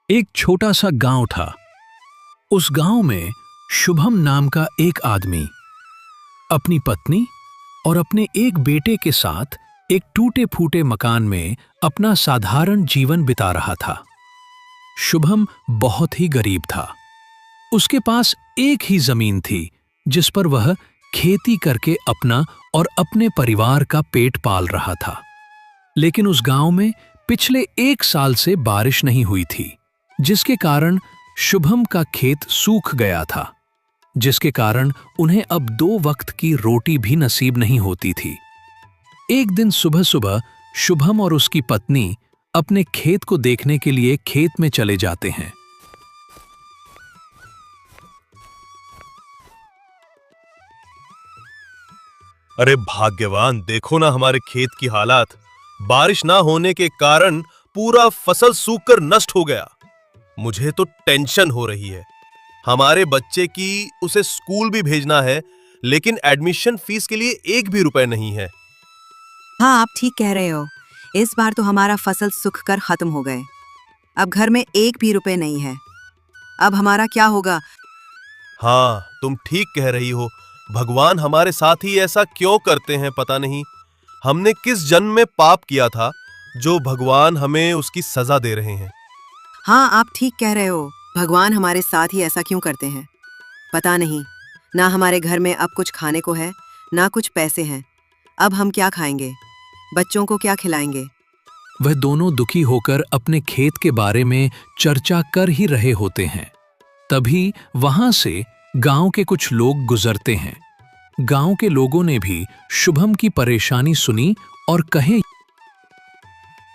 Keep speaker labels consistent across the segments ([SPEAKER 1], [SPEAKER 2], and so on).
[SPEAKER 1] एक छोटा सा गांव था। उस गांव में शुभम नाम का एक आदमी अपनी पत्नी और अपने एक बेटे के साथ एक टूटे फूटे मकान में अपना साधारण जीवन बिता रहा था। शुभम बहुत ही गरीब था। उसके पास एक ही जमीन थी जिस पर वह खेती करके अपना और अपने परिवार का पेट पाल रहा था। लेकिन उस गांव में पिछले 1 साल से बारिश नहीं हुई थी, जिसके कारण शुभम का खेत सूख गया था, जिसके कारण उन्हें अब 2 वक्त की रोटी भी नसीब नहीं होती थी। एक दिन सुबह सुबह शुभम और उसकी पत्नी अपने खेत को देखने के लिए खेत में चले जाते हैं।
[SPEAKER 2] अरे भाग्यवान, देखो ना हमारे खेत की हालात। बारिश ना होने के कारण पूरा फसल सूखकर नष्ट हो गया। मुझे तो टेंशन हो रही है। हमारे बच्चे की उसे स्कूल भी भेजना है, लेकिन एडमिशन फीस के लिए 1 भी रुपए नहीं है।
[SPEAKER 3] हाँ, आप ठीक कह रहे हो। इस बार तो हमारा फसल सूख कर खत्म हो गए। अब घर में 1 भी रुपए नहीं है। अब हमारा क्या होगा?
[SPEAKER 2] हाँ, तुम ठीक कह रही हो। भगवान हमारे साथ ही ऐसा क्यों करते हैं पता नहीं। हमने किस जन्म में पाप किया था जो भगवान हमें उसकी सजा दे रहे हैं।
[SPEAKER 3] हाँ, आप ठीक कह रहे हो। भगवान हमारे साथ ही ऐसा क्यों करते हैं पता नहीं। ना हमारे घर में अब कुछ खाने को है, ना कुछ पैसे हैं। अब हम क्या खाएंगे? बच्चों को क्या खिलाएंगे?
[SPEAKER 1] वह दोनों दुखी होकर अपने खेत के बारे में चर्चा कर ही रहे होते हैं। तभी वहां से गांव के कुछ लोग गुजरते हैं। गांव के लोगों ने भी शुभम की परेशानी सुनी और कहे,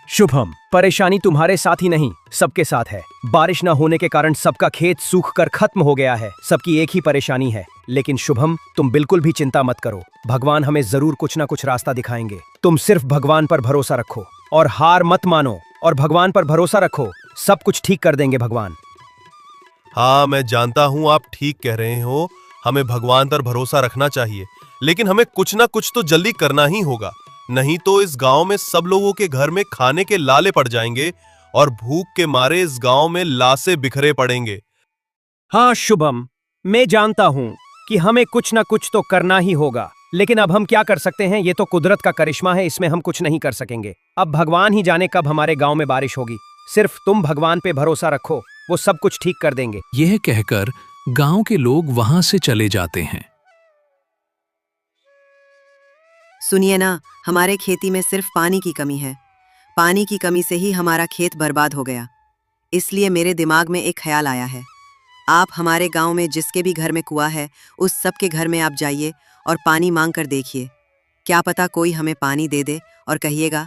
[SPEAKER 4] शुभम, परेशानी तुम्हारे साथ ही नहीं, सबके साथ है। बारिश न होने के कारण सबका खेत सूख कर खत्म हो गया है। सबकी एक ही परेशानी है। लेकिन शुभम, तुम बिल्कुल भी चिंता मत करो। भगवान हमें जरूर कुछ ना कुछ रास्ता दिखाएंगे। तुम सिर्फ भगवान पर भरोसा रखो और हार मत मानो, और भगवान पर भरोसा रखो। सब कुछ ठीक कर देंगे भगवान।
[SPEAKER 2] हाँ, मैं जानता हूँ आप ठीक कह रहे हो। हमें भगवान पर भरोसा रखना चाहिए, लेकिन हमें कुछ ना कुछ तो जल्दी करना ही होगा। नहीं तो इस गांव में सब लोगों के घर में खाने के लाले पड़ जाएंगे और भूख के मारे इस गांव में लाशें बिखरे पड़ेंगे।
[SPEAKER 4] हाँ शुभम, मैं जानता हूँ कि हमें कुछ ना कुछ तो करना ही होगा, लेकिन अब हम क्या कर सकते हैं? ये तो कुदरत का करिश्मा है, इसमें हम कुछ नहीं कर सकेंगे। अब भगवान ही जाने कब हमारे गांव में बारिश होगी। सिर्फ तुम भगवान पे भरोसा रखो, वो सब कुछ ठीक कर देंगे।
[SPEAKER 1] यह कहकर गांव के लोग वहां से चले जाते हैं।
[SPEAKER 3] सुनिए ना, हमारे खेती में सिर्फ पानी की कमी है। पानी की कमी से ही हमारा खेत बर्बाद हो गया। इसलिए मेरे दिमाग में एक ख्याल आया है। आप हमारे गांव में जिसके भी घर में कुआं है, उस सब के घर में आप जाइए और पानी मांग कर देखिए। क्या पता कोई हमें पानी दे दे और कहिएगा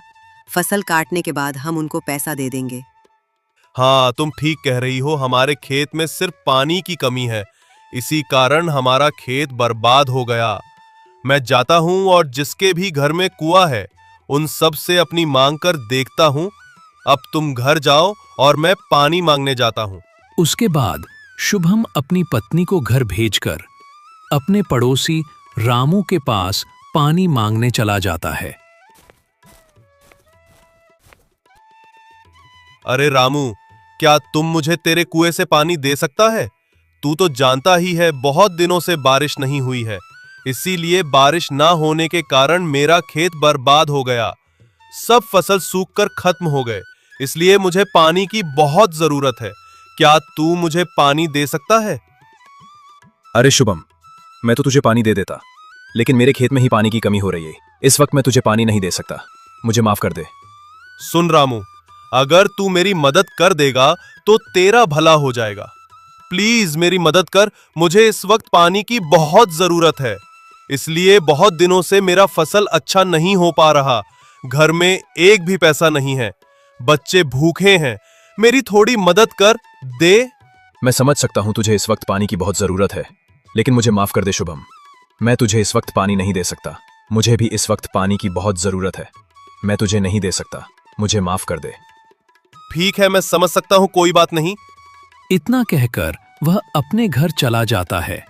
[SPEAKER 3] फसल काटने के बाद हम उनको पैसा दे देंगे।
[SPEAKER 2] हाँ, तुम ठीक कह रही हो। हमारे खेत में सिर्फ पानी की कमी है, इसी कारण हमारा खेत बर्बाद हो गया। मैं जाता हूँ और जिसके भी घर में कुआं है उन सब से अपनी मांग कर देखता हूँ। अब तुम घर जाओ और मैं पानी मांगने जाता हूँ।
[SPEAKER 1] उसके बाद शुभम अपनी पत्नी को घर भेजकर अपने पड़ोसी रामू के पास पानी मांगने चला जाता है।
[SPEAKER 2] अरे रामू, क्या तुम मुझे तेरे कुएं से पानी दे सकता है? तू तो जानता ही है बहुत दिनों से बारिश नहीं हुई है, इसीलिए बारिश ना होने के कारण मेरा खेत बर्बाद हो गया। सब फसल सूखकर खत्म हो गए, इसलिए मुझे पानी की बहुत जरूरत है। क्या तू मुझे पानी दे सकता है?
[SPEAKER 5] अरे शुभम, मैं तो तुझे पानी दे देता, लेकिन मेरे खेत में ही पानी की कमी हो रही है। इस वक्त मैं तुझे पानी नहीं दे सकता, मुझे माफ कर दे।
[SPEAKER 2] सुन रामू, अगर तू मेरी मदद कर देगा तो तेरा भला हो जाएगा। प्लीज मेरी मदद कर, मुझे इस वक्त पानी की बहुत जरूरत है। इसलिए बहुत दिनों से मेरा फसल अच्छा नहीं हो पा रहा। घर में 1 भी पैसा नहीं है, बच्चे भूखे हैं। मेरी थोड़ी मदद कर दे।
[SPEAKER 5] मैं समझ सकता हूं तुझे इस वक्त पानी की बहुत जरूरत है, लेकिन मुझे माफ कर दे शुभम। मैं तुझे इस वक्त पानी नहीं दे सकता। मुझे भी इस वक्त पानी की बहुत जरूरत है। मैं तुझे नहीं दे सकता, मुझे माफ कर दे।
[SPEAKER 2] ठीक है, मैं समझ सकता हूं, कोई बात नहीं।
[SPEAKER 1] इतना कहकर वह अपने घर चला जाता है।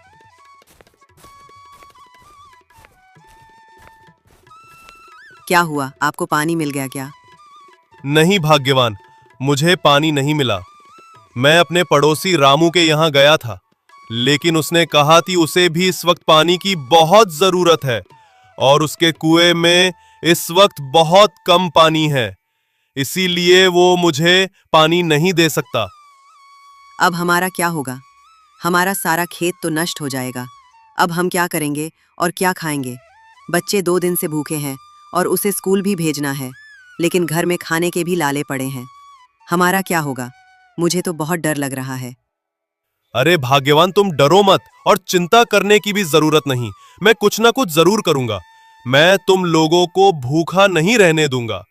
[SPEAKER 3] क्या हुआ, आपको पानी मिल गया क्या?
[SPEAKER 2] नहीं भाग्यवान, मुझे पानी नहीं मिला। मैं अपने पड़ोसी रामू के यहाँ गया था, लेकिन उसने कहा कि उसे भी इस वक्त पानी की बहुत जरूरत है और उसके कुएं में इस वक्त बहुत कम पानी है, इसीलिए वो मुझे पानी नहीं दे सकता।
[SPEAKER 3] अब हमारा क्या होगा? हमारा सारा खेत तो नष्ट हो जाएगा। अब हम क्या करेंगे और क्या खाएंगे? बच्चे 2 दिन से भूखे हैं और उसे स्कूल भी भेजना है, लेकिन घर में खाने के भी लाले पड़े हैं। हमारा क्या होगा? मुझे तो बहुत डर लग रहा है।
[SPEAKER 2] अरे भाग्यवान, तुम डरो मत और चिंता करने की भी जरूरत नहीं। मैं कुछ ना कुछ जरूर करूंगा। मैं तुम लोगों को भूखा नहीं रहने दूंगा।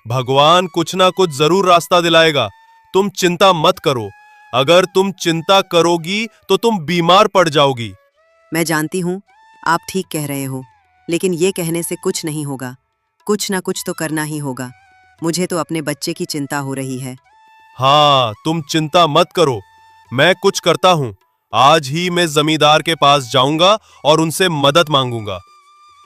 [SPEAKER 2] भगवान कुछ ना कुछ जरूर रास्ता दिलाएगा। तुम चिंता मत करो। अगर तुम चिंता करोगी तो तुम बीमार पड़ जाओगी।
[SPEAKER 3] मैं जानती हूँ आप ठीक कह रहे हो, लेकिन ये कहने से कुछ नहीं होगा। कुछ ना कुछ तो करना ही होगा। मुझे तो अपने बच्चे की चिंता हो रही है।
[SPEAKER 2] हाँ, तुम चिंता मत करो, मैं कुछ करता हूं। आज ही मैं जमींदार के पास जाऊंगा और उनसे मदद मांगूंगा।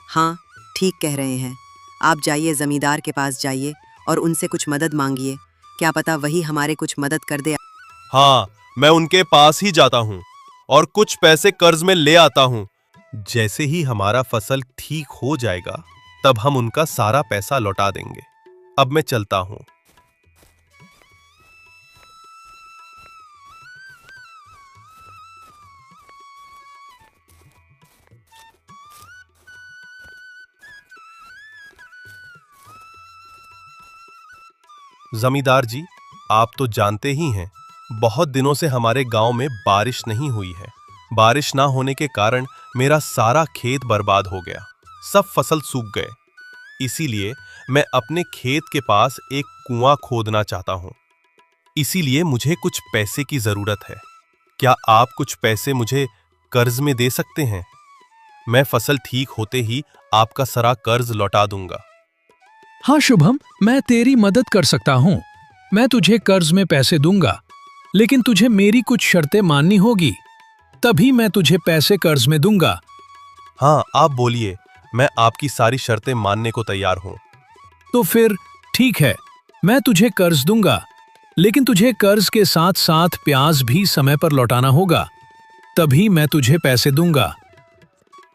[SPEAKER 3] हाँ, ठीक कह रहे हैं। आप जाइए, जमींदार के पास जाइए और उनसे कुछ मदद मांगिए। क्या पता वही हमारे कुछ मदद कर दे।
[SPEAKER 2] हाँ, मैं उनके पास ही जाता हूँ और कुछ पैसे कर्ज में ले आता हूँ। जैसे ही हमारा फसल ठीक हो जाएगा, तब हम उनका सारा पैसा लौटा देंगे। अब मैं चलता हूँ। जमींदार जी, आप तो जानते ही हैं, बहुत दिनों से हमारे गांव में बारिश नहीं हुई है। बारिश ना होने के कारण मेरा सारा खेत बर्बाद हो गया, सब फसल सूख गए। इसीलिए मैं अपने खेत के पास एक कुआं खोदना चाहता हूं। इसीलिए मुझे कुछ पैसे की जरूरत है। क्या आप कुछ पैसे मुझे कर्ज में दे सकते हैं? मैं फसल ठीक होते ही आपका सारा कर्ज लौटा दूंगा।
[SPEAKER 1] हाँ शुभम, मैं तेरी मदद कर सकता हूँ। मैं तुझे कर्ज में पैसे दूंगा, लेकिन तुझे मेरी कुछ शर्तें माननी होगी, तभी मैं तुझे पैसे कर्ज में दूंगा।
[SPEAKER 2] हाँ, आप बोलिए, मैं आपकी सारी शर्तें मानने को तैयार हूं।
[SPEAKER 1] तो फिर ठीक है, मैं तुझे कर्ज दूंगा, लेकिन तुझे कर्ज के साथ साथ ब्याज भी समय पर लौटाना होगा, तभी मैं तुझे पैसे दूंगा।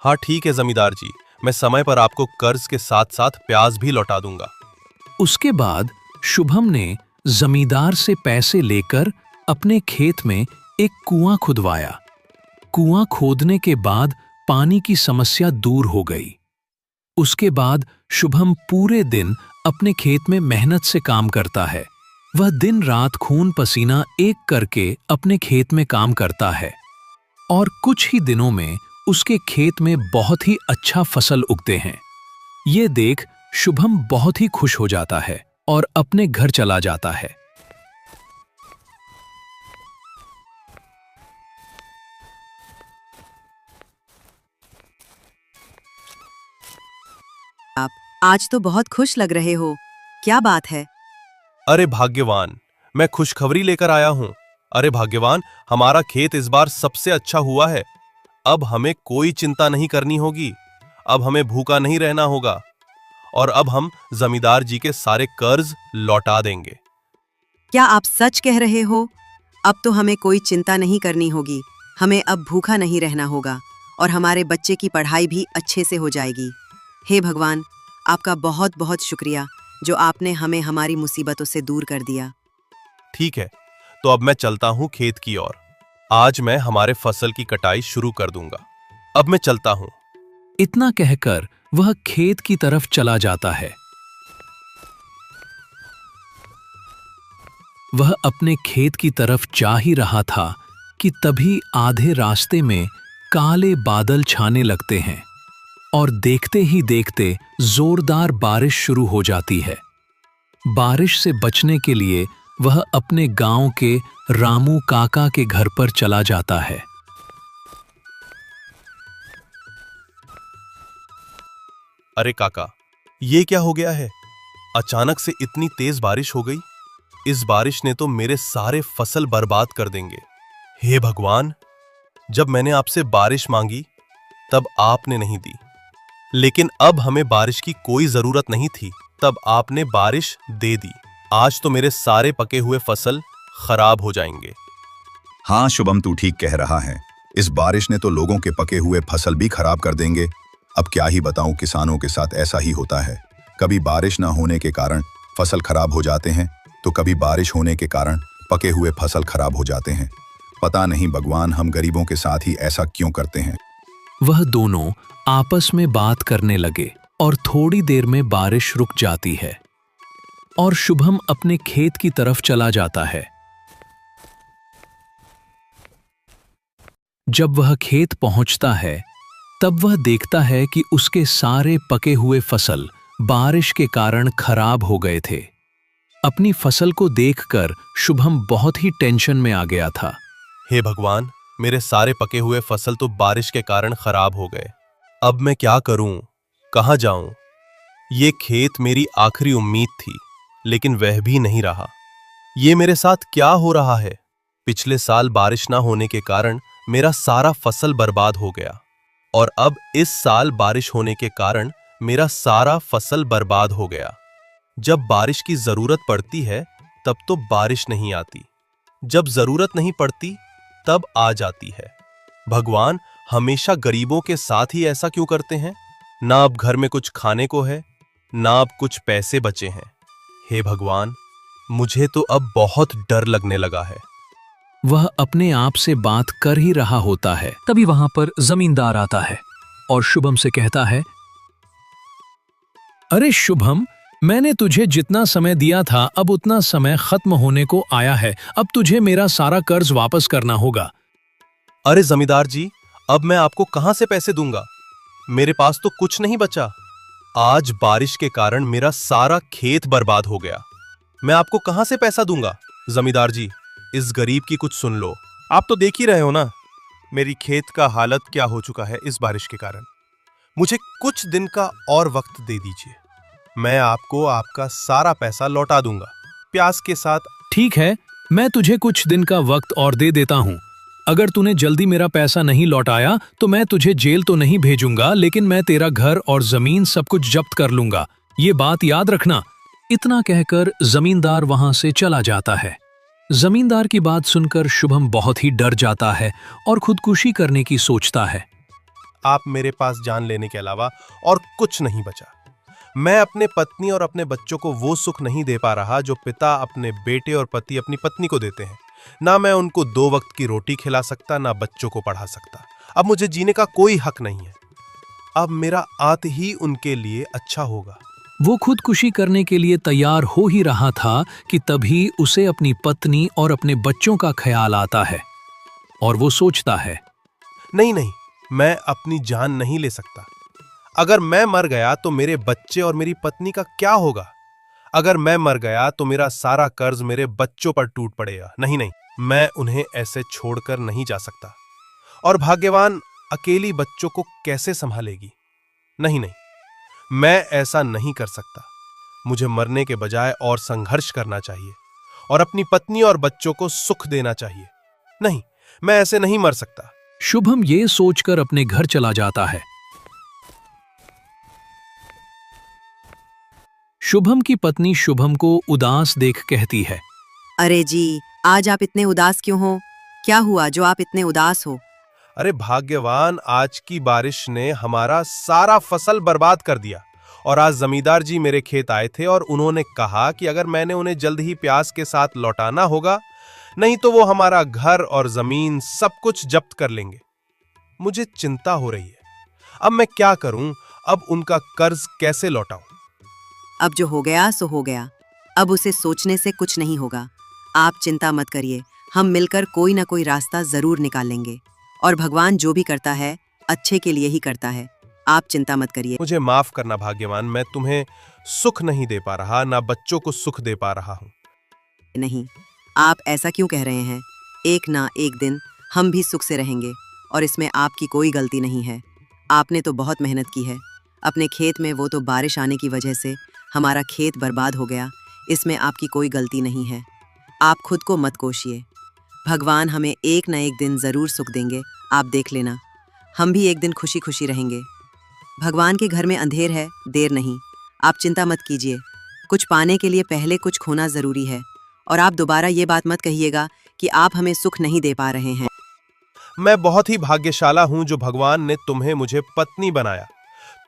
[SPEAKER 2] हाँ ठीक है जमींदार जी, मैं समय पर आपको कर्ज के साथ साथ ब्याज भी लौटा दूंगा।
[SPEAKER 1] उसके बाद शुभम ने जमींदार से पैसे लेकर अपने खेत में एक कुआं खुदवाया। कुआं खोदने के बाद पानी की समस्या दूर हो गई। उसके बाद शुभम पूरे दिन अपने खेत में मेहनत से काम करता है। वह दिन रात खून पसीना एक करके अपने खेत में काम करता है और कुछ ही दिनों में उसके खेत में बहुत ही अच्छा फसल उगते हैं। ये देख शुभम बहुत ही खुश हो जाता है और अपने घर चला जाता है।
[SPEAKER 3] आप आज तो बहुत खुश लग रहे हो, क्या बात है?
[SPEAKER 2] अरे भाग्यवान, मैं खुशखबरी लेकर आया हूं। अरे भाग्यवान, हमारा खेत इस बार सबसे अच्छा हुआ है। अब हमें कोई चिंता नहीं करनी होगी। अब हमें भूखा नहीं रहना होगा और अब हम जमींदार जी के सारे कर्ज लौटा देंगे।
[SPEAKER 3] क्या आप सच कह रहे हो? अब तो हमें कोई चिंता नहीं करनी होगी। हमें अब भूखा नहीं रहना होगा और हमारे बच्चे की पढ़ाई भी अच्छे से हो जाएगी। हे भगवान, आपका बहुत बहुत शुक्रिया जो आपने हमें हमारी मुसीबतों से दूर कर दिया।
[SPEAKER 2] ठीक है, तो अब मैं चलता हूं खेत की ओर। आज मैं हमारे फसल की कटाई शुरू कर दूंगा। अब मैं चलता हूं।
[SPEAKER 1] इतना कहकर वह खेत की तरफ चला जाता है। वह अपने खेत की तरफ जा ही रहा था कि तभी आधे रास्ते में काले बादल छाने लगते हैं और देखते ही देखते जोरदार बारिश शुरू हो जाती है। बारिश से बचने के लिए वह अपने गांव के रामू काका के घर पर चला जाता है।
[SPEAKER 2] अरे काका, ये क्या हो गया है? अचानक से इतनी तेज बारिश हो गई। इस बारिश ने तो मेरे सारे फसल बर्बाद कर देंगे। हे भगवान, जब मैंने आपसे बारिश मांगी तब आपने नहीं दी, लेकिन अब हमें बारिश की कोई जरूरत नहीं थी, तब आपने बारिश दे दी। आज तो मेरे सारे पके हुए फसल खराब हो जाएंगे।
[SPEAKER 6] हाँ शुभम, तू ठीक कह रहा है। इस बारिश ने तो लोगों के पके हुए फसल भी खराब कर देंगे। अब क्या ही बताऊं, किसानों के साथ ऐसा ही होता है। कभी बारिश ना होने के कारण फसल खराब हो जाते हैं, तो कभी बारिश होने के कारण पके हुए फसल खराब हो जाते हैं। पता नहीं भगवान हम गरीबों के साथ ही ऐसा क्यों करते हैं।
[SPEAKER 1] वह दोनों आपस में बात करने लगे और थोड़ी देर में बारिश रुक जाती है और शुभम अपने खेत की तरफ चला जाता है। जब वह खेत पहुंचता है, तब वह देखता है कि उसके सारे पके हुए फसल बारिश के कारण खराब हो गए थे। अपनी फसल को देखकर शुभम बहुत ही टेंशन में आ गया था।
[SPEAKER 2] हे भगवान, मेरे सारे पके हुए फसल तो बारिश के कारण खराब हो गए। अब मैं क्या करूं? कहां जाऊं? ये खेत मेरी आखिरी उम्मीद थी, लेकिन वह भी नहीं रहा। ये मेरे साथ क्या हो रहा है? पिछले साल बारिश ना होने के कारण मेरा सारा फसल बर्बाद हो गया, और अब इस साल बारिश होने के कारण मेरा सारा फसल बर्बाद हो गया। जब बारिश की जरूरत पड़ती है तब तो बारिश नहीं आती, जब जरूरत नहीं पड़ती तब आ जाती है। भगवान हमेशा गरीबों के साथ ही ऐसा क्यों करते हैं? ना अब घर में कुछ खाने को है, ना अब कुछ पैसे बचे हैं। हे भगवान, मुझे तो अब बहुत डर लगने लगा है।
[SPEAKER 1] वह अपने आप से बात कर ही रहा होता है, तभी वहां पर जमींदार आता है और शुभम से कहता है, अरे शुभम, मैंने तुझे जितना समय दिया था अब उतना समय खत्म होने को आया है। अब तुझे मेरा सारा कर्ज वापस करना होगा।
[SPEAKER 2] अरे जमींदार जी, अब मैं आपको कहां से पैसे दूंगा? मेरे पास तो कुछ नहीं बचा। आज बारिश के कारण मेरा सारा खेत बर्बाद हो गया। मैं आपको कहां से पैसा दूंगा? जमींदार जी, इस गरीब की कुछ सुन लो। आप तो देख ही रहे हो ना मेरी खेत का हालत क्या हो चुका है इस बारिश के कारण। मुझे कुछ दिन का और वक्त दे दीजिए, मैं आपको आपका सारा पैसा लौटा दूंगा, प्याज के साथ।
[SPEAKER 1] ठीक है, मैं तुझे कुछ दिन का वक्त और दे देता हूँ। अगर तूने जल्दी मेरा पैसा नहीं लौटाया तो मैं तुझे जेल तो नहीं भेजूंगा, लेकिन मैं तेरा घर और जमीन सब कुछ जब्त कर लूंगा। ये बात याद रखना। इतना कहकर जमींदार वहां से चला जाता है। जमींदार की बात सुनकर शुभम बहुत ही डर जाता है और खुदकुशी करने की सोचता है।
[SPEAKER 2] आप मेरे पास जान लेने के अलावा और कुछ नहीं बचा। मैं अपने पत्नी और अपने बच्चों को वो सुख नहीं दे पा रहा जो पिता अपने बेटे और पति अपनी पत्नी को देते हैं। ना मैं उनको 2 वक्त की रोटी खिला सकता, ना बच्चों को पढ़ा सकता। अब मुझे जीने का कोई हक नहीं है। अब मेरा आत ही उनके लिए अच्छा होगा।
[SPEAKER 1] वो खुदकुशी करने के लिए तैयार हो ही रहा था कि तभी उसे अपनी पत्नी और अपने बच्चों का ख्याल आता है और वो सोचता है,
[SPEAKER 2] नहीं नहीं, मैं अपनी जान नहीं ले सकता। अगर मैं मर गया तो मेरे बच्चे और मेरी पत्नी का क्या होगा? अगर मैं मर गया तो मेरा सारा कर्ज मेरे बच्चों पर टूट पड़ेगा। नहीं नहीं, मैं उन्हें ऐसे छोड़कर नहीं जा सकता। और भाग्यवान अकेली बच्चों को कैसे संभालेगी? नहीं नहीं, मैं ऐसा नहीं कर सकता। मुझे मरने के बजाय और संघर्ष करना चाहिए और अपनी पत्नी और बच्चों को सुख देना चाहिए। नहीं, मैं ऐसे नहीं मर सकता।
[SPEAKER 1] शुभम ये सोचकर अपने घर चला जाता है। शुभम की पत्नी शुभम को उदास देख कहती है,
[SPEAKER 3] अरे जी, आज आप इतने उदास क्यों हो? क्या हुआ जो आप इतने उदास हो?
[SPEAKER 2] अरे भाग्यवान, आज की बारिश ने हमारा सारा फसल बर्बाद कर दिया। और आज जमींदार जी मेरे खेत आए थे और उन्होंने कहा कि अगर मैंने उन्हें जल्द ही प्याज के साथ लौटाना होगा, नहीं तो वो हमारा घर और जमीन सब कुछ जब्त कर लेंगे। मुझे चिंता हो रही है। अब मैं क्या करूं? अब उनका कर्ज कैसे लौटाऊं?
[SPEAKER 3] अब जो हो गया सो हो गया। अब उसे सोचने से कुछ नहीं होगा। आप चिंता मत करिए, हम मिलकर कोई ना कोई रास्ता जरूर निकालेंगे। और भगवान जो भी करता है अच्छे के लिए ही करता है। आप चिंता मत करिए।
[SPEAKER 2] मुझे माफ करना भाग्यवान, मैं तुम्हें सुख नहीं दे पा रहा, ना बच्चों को सुख दे पा रहा हूं।
[SPEAKER 3] नहीं, आप ऐसा क्यों कह रहे हैं? एक ना एक दिन हम भी सुख से रहेंगे और इसमें आपकी कोई गलती नहीं है। आपने तो बहुत मेहनत की है अपने खेत में, वो तो बारिश आने की वजह से हमारा खेत बर्बाद हो गया। इसमें आपकी कोई गलती नहीं है। आप खुद को मत कोशिए। भगवान हमें एक न एक दिन जरूर सुख देंगे, आप देख लेना। हम भी एक दिन खुशी खुशी रहेंगे। भगवान के घर में अंधेर है, देर नहीं। आप चिंता मत कीजिए। कुछ पाने के लिए पहले कुछ खोना जरूरी है और आप दोबारा ये बात मत कहिएगा कि आप हमें सुख नहीं दे पा रहे हैं।
[SPEAKER 2] मैं बहुत ही भाग्यशाला हूं जो भगवान ने तुम्हें मुझे पत्नी बनाया।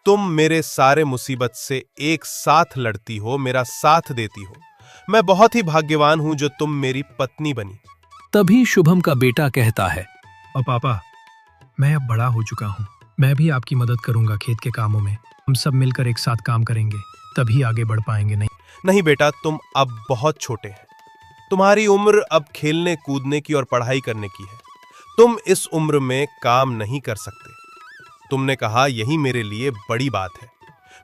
[SPEAKER 2] तुम मेरे सारे मुसीबत से एक साथ लड़ती हो, मेरा साथ देती हो। मैं बहुत ही भाग्यवान हूं जो तुम मेरी पत्नी बनी।
[SPEAKER 1] तभी शुभम का बेटा कहता है,
[SPEAKER 7] और पापा, मैं अब बड़ा हो चुका हूँ, मैं भी आपकी मदद करूंगा खेत के कामों में। हम सब मिलकर एक साथ काम करेंगे, तभी आगे बढ़ पाएंगे।
[SPEAKER 2] नहीं बेटा, तुम अब बहुत छोटे हैं। तुम्हारी उम्र अब खेलने कूदने की और पढ़ाई करने की है। तुम इस उम्र में काम नहीं कर सकते। तुमने कहा, यही मेरे लिए बड़ी बात है।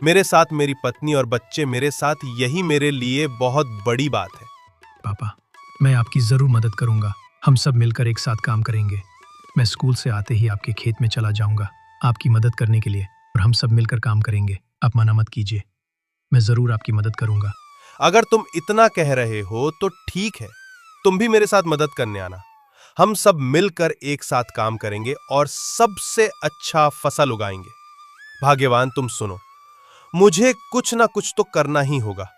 [SPEAKER 2] मेरे साथ मेरी पत्नी और बच्चे मेरे साथ, यही मेरे लिए बहुत बड़ी बात है।
[SPEAKER 7] पापा, मैं आपकी जरूर मदद करूंगा। हम सब मिलकर एक साथ काम करेंगे। मैं स्कूल से आते ही आपके खेत में चला जाऊंगा आपकी मदद करने के लिए, और हम सब मिलकर काम करेंगे। आप मना मत कीजिए, मैं जरूर आपकी मदद करूंगा।
[SPEAKER 2] अगर तुम इतना कह रहे हो तो ठीक है, तुम भी मेरे साथ मदद करने आना। हम सब मिलकर एक साथ काम करेंगे और सबसे अच्छा फसल उगाएंगे। भाग्यवान तुम सुनो, मुझे कुछ ना कुछ तो करना ही होगा।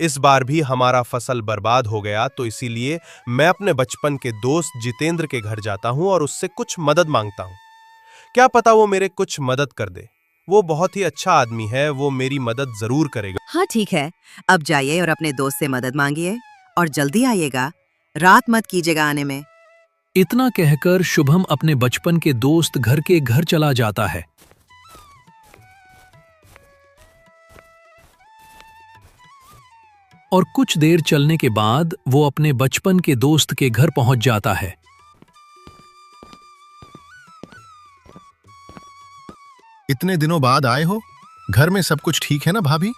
[SPEAKER 2] इस बार भी हमारा फसल बर्बाद हो गया, तो इसीलिए मैं अपने बचपन के दोस्त जितेंद्र के घर जाता हूं और उससे कुछ मदद मांगता हूं। क्या पता वो मेरे कुछ मदद कर दे। वो बहुत ही अच्छा आदमी है, वो मेरी मदद जरूर करेगा।
[SPEAKER 3] हाँ ठीक है, अब जाइए और अपने दोस्त से मदद मांगिए और जल्दी आइएगा, रात मत कीजिएगा आने में।
[SPEAKER 1] इतना कहकर शुभम अपने बचपन के दोस्त घर के घर चला जाता है। और कुछ देर चलने के बाद वो अपने बचपन के दोस्त के घर पहुंच जाता है।
[SPEAKER 8] इतने दिनों बाद आए हो, घर में सब कुछ ठीक है ना भाभी?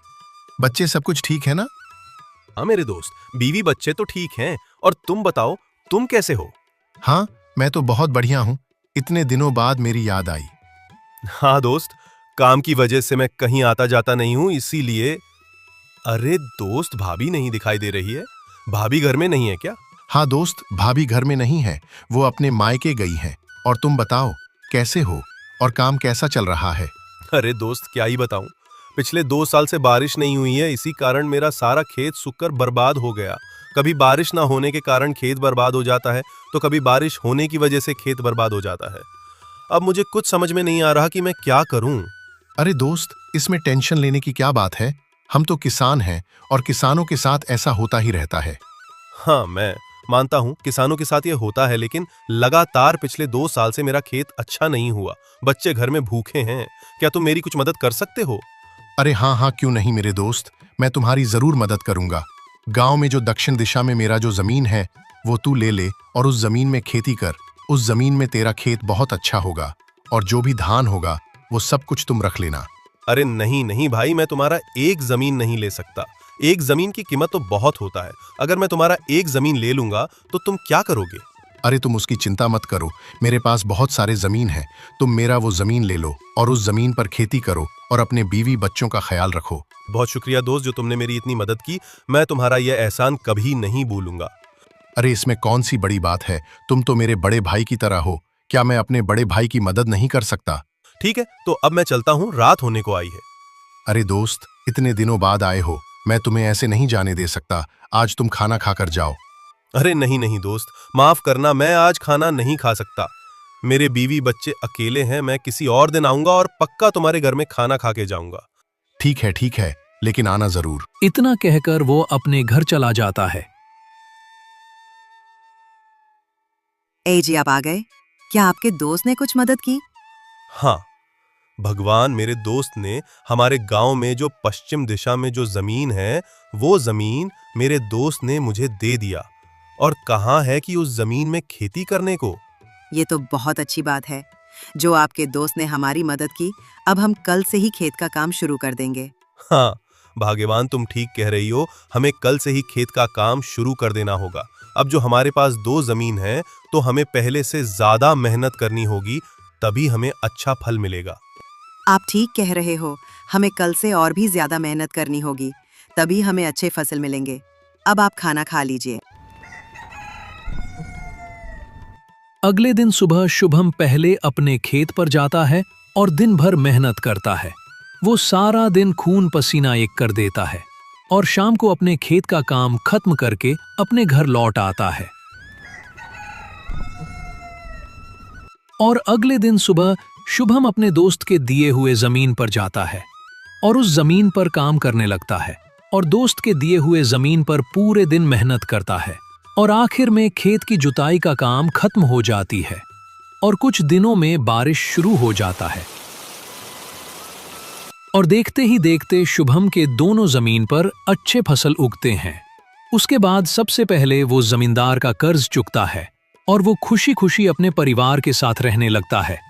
[SPEAKER 8] बच्चे सब कुछ ठीक है ना?
[SPEAKER 2] हाँ मेरे दोस्त, बीवी बच्चे तो ठीक हैं। और तुम बताओ, तुम कैसे हो?
[SPEAKER 8] हाँ, मैं तो बहुत बढ़िया हूँ। इतने दिनों बाद मेरी याद आई।
[SPEAKER 2] हाँ दोस्त, काम की वजह से मैं कहीं आता जाता नहीं हूँ, इसीलिए। अरे दोस्त, भाभी नहीं दिखाई दे रही है। भाभी घर में नहीं है क्या?
[SPEAKER 8] हाँ दोस्त, भाभी घर में नहीं है, वो अपने मायके गई हैं। और तुम बताओ, कैसे हो और काम कैसा चल रहा है?
[SPEAKER 2] अरे दोस्त, क्या ही बताऊं, पिछले 2 साल से बारिश नहीं हुई है। इसी कारण मेरा सारा खेत सूखकर बर्बाद हो गया। कभी बारिश ना होने के कारण खेत बर्बाद हो जाता है, तो कभी बारिश होने की वजह से खेत बर्बाद हो जाता है। अब मुझे कुछ समझ में नहीं आ रहा कि मैं क्या करूं।
[SPEAKER 8] अरे दोस्त, इसमें टेंशन लेने की क्या बात है? हम तो किसान हैं और किसानों के साथ ऐसा होता ही रहता है।
[SPEAKER 2] हाँ, मैं मानता हूं किसानों के साथ ये होता है, लेकिन लगातार पिछले 2 साल से मेरा खेत अच्छा नहीं हुआ। बच्चे घर में भूखे हैं। क्या तुम मेरी कुछ मदद कर सकते हो?
[SPEAKER 8] अरे हाँ हाँ, क्यों नहीं मेरे दोस्त, मैं तुम्हारी जरूर मदद करूंगा। गांव में जो दक्षिण दिशा में मेरा जो जमीन है, वो तू ले ले और उस जमीन में खेती कर। उस जमीन में तेरा खेत बहुत अच्छा होगा और जो भी धान होगा वो सब कुछ तुम रख लेना।
[SPEAKER 2] अरे नहीं नहीं भाई, मैं तुम्हारा एक जमीन नहीं ले सकता। एक जमीन की कीमत तो बहुत होता है। अगर मैं तुम्हारा एक जमीन ले लूंगा तो तुम क्या करोगे?
[SPEAKER 8] अरे तुम उसकी चिंता मत करो, मेरे पास बहुत सारे जमीन है। तुम मेरा वो जमीन ले लो और उस जमीन पर खेती करो और अपने बीवी बच्चों का ख्याल रखो।
[SPEAKER 2] बहुत शुक्रिया दोस्त, जो तुमने मेरी इतनी मदद की। मैं तुम्हारा यह एहसान कभी नहीं भूलूंगा।
[SPEAKER 8] अरे इसमें कौन सी बड़ी बात है, तुम तो मेरे बड़े भाई की तरह हो। क्या मैं अपने बड़े भाई की मदद नहीं कर सकता?
[SPEAKER 2] ठीक है, तो अब मैं चलता हूँ, रात होने को आई है।
[SPEAKER 8] अरे दोस्त, इतने दिनों बाद आए हो, मैं तुम्हें ऐसे नहीं जाने दे सकता। आज तुम खाना खाकर जाओ।
[SPEAKER 2] अरे नहीं नहीं दोस्त, माफ करना, मैं आज खाना नहीं खा सकता। मेरे बीवी बच्चे अकेले हैं। मैं किसी और दिन आऊंगा और पक्का तुम्हारे घर में खाना खा के जाऊंगा।
[SPEAKER 8] ठीक है, लेकिन आना जरूर।
[SPEAKER 1] इतना कहकर वो अपने घर चला जाता है।
[SPEAKER 3] ए जी, आप आ गए? क्या आपके दोस्त ने कुछ मदद की?
[SPEAKER 2] हाँ, भगवान मेरे दोस्त ने हमारे गांव में जो पश्चिम दिशा में जो जमीन है, वो जमीन मेरे दोस्त ने मुझे दे दिया और कहा है कि उस जमीन में खेती करने को।
[SPEAKER 3] ये तो बहुत अच्छी बात है जो आपके दोस्त ने हमारी मदद की। अब हम कल से ही खेत का काम शुरू कर देंगे।
[SPEAKER 2] हाँ भाग्यवान, तुम ठीक कह रही हो। हमें कल से ही खेत का काम शुरू कर देना होगा। अब जो हमारे पास 2 जमीन है, तो हमें पहले से ज्यादा मेहनत करनी होगी, तभी हमें अच्छा फल मिलेगा।
[SPEAKER 3] आप ठीक कह रहे हो, हमें कल से और भी ज्यादा मेहनत करनी होगी, तभी हमें अच्छे फसल मिलेंगे। अब आप खाना खा लीजिए।
[SPEAKER 1] अगले दिन सुबह शुभम पहले अपने खेत पर जाता है और दिन भर मेहनत करता है। वो सारा दिन खून पसीना एक कर देता है। और शाम को अपने खेत का काम खत्म करके अपने घर लौट आता है। और अगले दिन सुबह शुभम अपने दोस्त के दिए हुए जमीन पर जाता है और उस जमीन पर काम करने लगता है और दोस्त के दिए हुए जमीन पर पूरे दिन मेहनत करता है और आखिर में खेत की जुताई का काम खत्म हो जाती है और कुछ दिनों में बारिश शुरू हो जाता है। और देखते ही देखते शुभम के दोनों जमीन पर अच्छे फसल उगते हैं। उसके बाद सबसे पहले वो जमींदार का कर्ज चुकता है और वो खुशी खुशी अपने परिवार के साथ रहने लगता है।